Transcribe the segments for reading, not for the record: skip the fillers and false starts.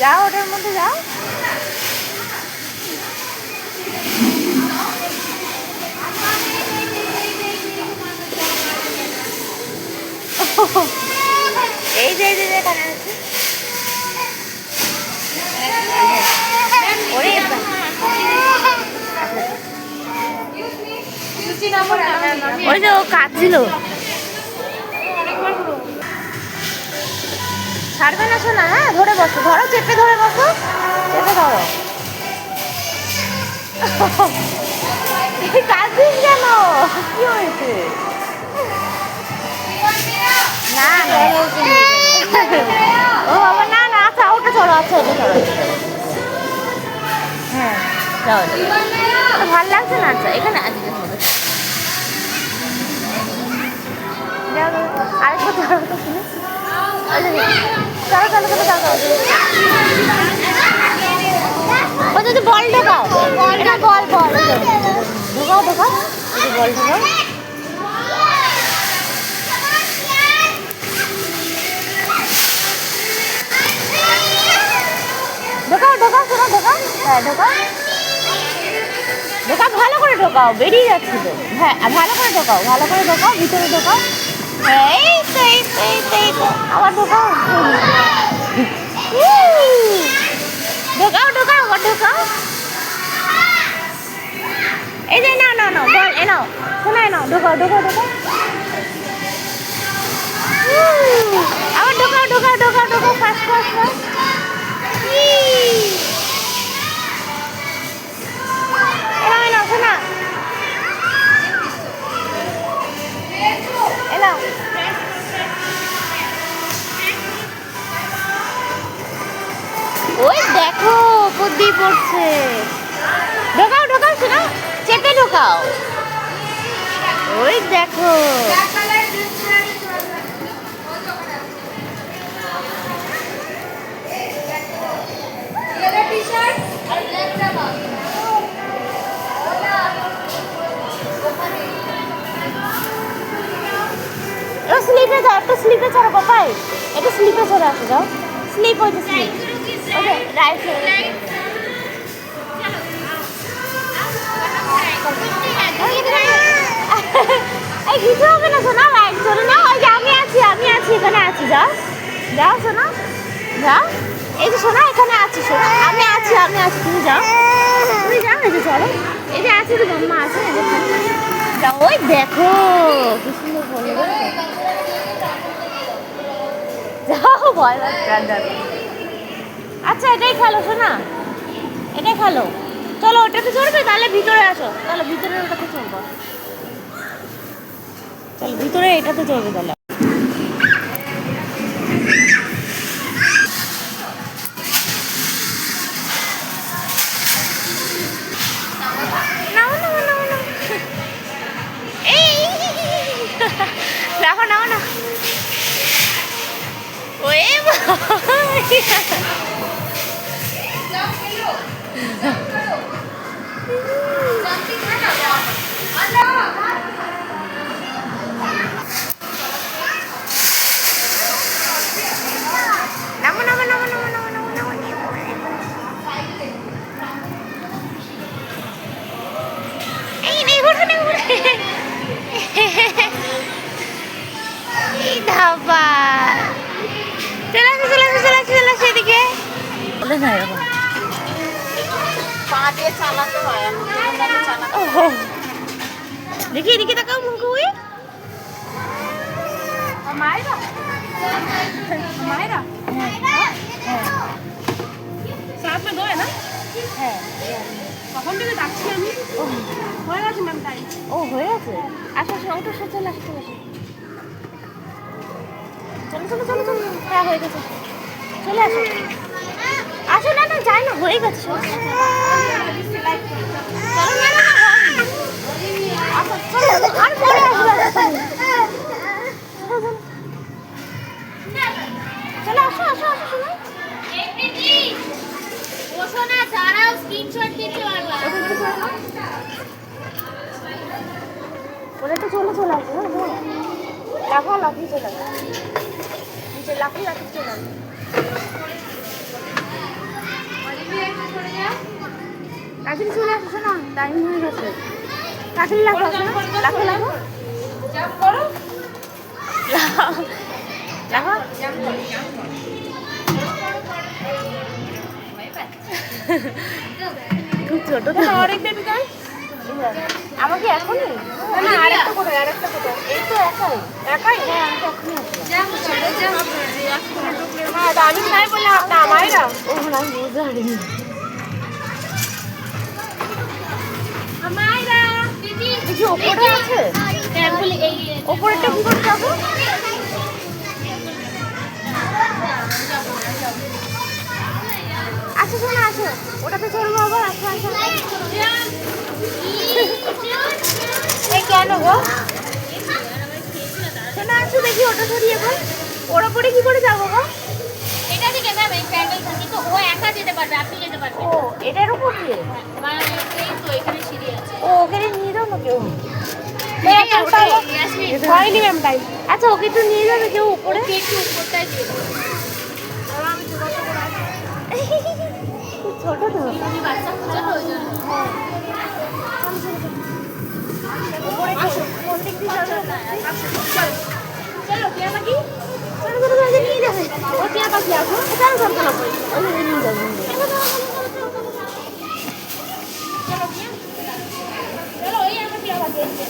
যাও ওটার মধ্যে যাও। এই যে এখানে আছে। ওই যে ও কাঁদছিল। ছাড়বে না শোনা। হ্যাঁ ধরে বসো, ধরো চেপে ধরে বসো, চেপে ধরো। কাঁদছিস কেন? কি হয়েছে? না ও বাবা না না। আচ্ছা ওটা চলো, আচ্ছা ওটা চলো। হ্যাঁ চলো, ভালো লাগছে না? আচ্ছা এখানে আজকে আরেকবার ধরো তো শুনে। চলো চলো চলো চলো। ওই যদি বল ঢোকাও, এটা বল বল ঢোকাও ঢোকাও, বল ঢোকাও। ঢোকাও ঢোকাও শোনো, ঢোকাও। হ্যাঁ ঢোকাও ঢোকাও, ভালো করে ঢোকাও, বেরিয়ে যাচ্ছে তো। হ্যাঁ ভালো করে ঢোকাও, ভালো করে ঢোকাও, ভিতরে ঢোকাও। এই তো এই তো এই তো এই তো আবার ঢোকাও। ঢোকাও ঢোকাও আবার ঢোকাও। এই যে নাও নাও নাও বল, এ নাও শোনায় নাও, ঢোকাও ঢোকাও ঢোকাও। আবার ঢোকাও ঢোকাও ঢোকাও ঢোকাও, ফাস্ট ফাস্ট ফাস্ট। এনাও এনাও শোনা, এনাও। ওই দেখো বুদ্ধি পড়ছে। ঢোকাও ঢোকাও শোনা, চেপে ঢোকাও। ওই দেখো স্লিপে যাও, একটু স্লিপে ছাড়ো পাপাই, একটু স্লিপে চলে আসো, যাও স্লিপ। ওই যে স্লিপ, ওই যে রাইট সাইড। এই কিছু হবে না শোনা, রাইট চলে না। ওই যে আমি আছি এখানে আছি, যাও যাও শোনা যাও। এই যে শোনা এখানে আছি, শোনা আমি আছি তুমি যাও, তুমি যাও। এই যে চলো, এই যে আছে তো মাম্মা আছে, যাও। ওই দেখো কি সুন্দর বলে, যাও ভয় লাগছে। আচ্ছা এটাই খেলো শোনা, এটাই খেলো। চলো ওটাতে চড়বে, তাহলে ভিতরে আসো, তাহলে ভিতরে ওটাতে চলবো। চলো ভিতরে এটাতে চলবে তাহলে। রাখো নাও না। ওয়ে সেদিকে দেখি এদিকে তাকাও মুখ हुए মায়েরা সাথ মে দো না। হ্যাঁ কখন থেকে ডাকছি আমি। হয়ে গেছে ম্যাম টাইম। ও হয়ে গেছে। আসো আসো ওটা চলে আসো, চলো চলো চলো চলো। হ্যাঁ হয়ে গেছে, চলে আসো আসো। না না যাই না, হয়ে গেছে। চলো না না আসো, চলো আর পরে আসবে। চলো আসো আসো আসো শোনো। বসো না, দাঁড়াও, স্ক্রিনশট দিতে পারবা। ওটা তো চলে আসবে। হ্যাঁ লাফি চলে আসবে, নিচে লাফি চলে আসবে। কাকিনি চলে আসছে না, টাইম হয়ে গেছে। কাকিনি লাগো, লাগো লাগো লাগো। খুব ছোট তো। অনেক বেবি গার্ল আমাকে এখনই না, আরেকটা কোথায়, আরেকটা কোথায়? এই তো একাই একাই। হ্যাঁ আমি তো এখনই আসলাম। হ্যাঁ আমি নাই বললে আপনার আমায়রা ও না বুঝতে পারিনি। আমায়রা দিদি দেখি ওপরে আছে। হ্যাঁ বলি এই ওপরেটা কি করে যাবো? আচ্ছা শোনো আসো, ওটাতে চলবো আবার। আচ্ছা আচ্ছা এই কেন গো? শোনো আসো দেখি ওটা সরিয়ে গো। ওর ওপরে কি করে যাবো গো? এটা থেকে ম্যাম এই প্যান্ডেল থাকে তো ও একা যেতে পারবে, আপনি যেতে পারবেন। ও এটার উপর দিয়ে? মানে এই তো এখানে সিঁড়ি আছে। ও ওখানে নিয়ে যাও না কেউ? হয়নি ম্যাম তাই। আচ্ছা ওকে একটু নিয়ে যাবে কেউ উপরে? ওকে একটু উপরটায় দিয়ে দেবো। খুব ছোট তো। তুমি বাচ্চা খুঁজে তো ওই জন্য। উপরে কোন দিক দিয়ে যাবে? চলো টিয়া পাখি, চলো চলো চলো নিয়ে যাবে। ও টিয়া পাখি আসো। চলো চলো চলো ওই নিয়ে যাবে। চলো টিয়া, চলো ওই আমার টিয়া পাখি এসছে।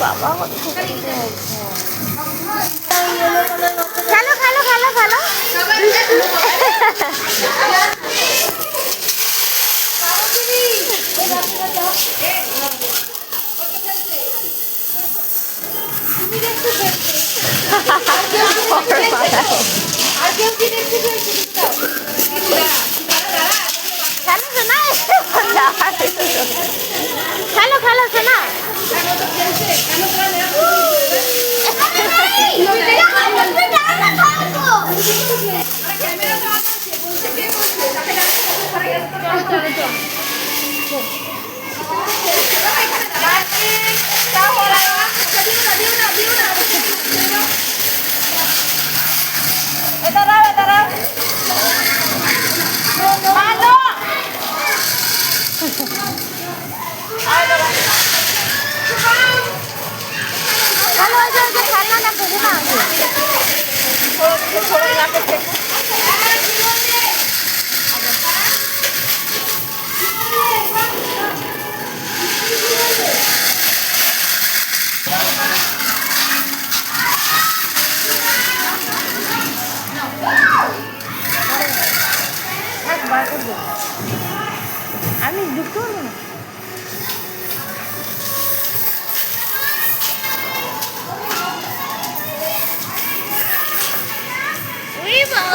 বাবা খেলো খেলো খেলো খেলো। খেলো খেলো শোনা। আমি ঢুকতে পারবো না। ওই বাবা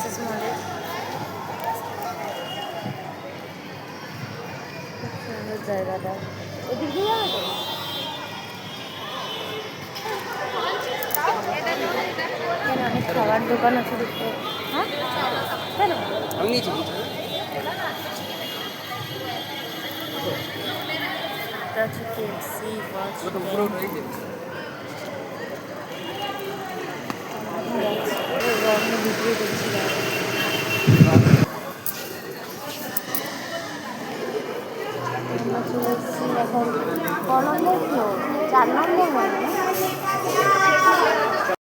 এসএস মলের। খুব সুন্দর জায়গাটা। ওদিক দিয়ে যাবে তো? এখানে অনেক খাবার দোকান আছে দেখতে। হ্যাঁ কেন? আমি নিয়েছি। এটা হচ্ছে কেএফসি ভিডিও করছিলাম। আমরা চলে এসেছি এখন ক নম্বর ফ্লোর? 4 নম্বর মানে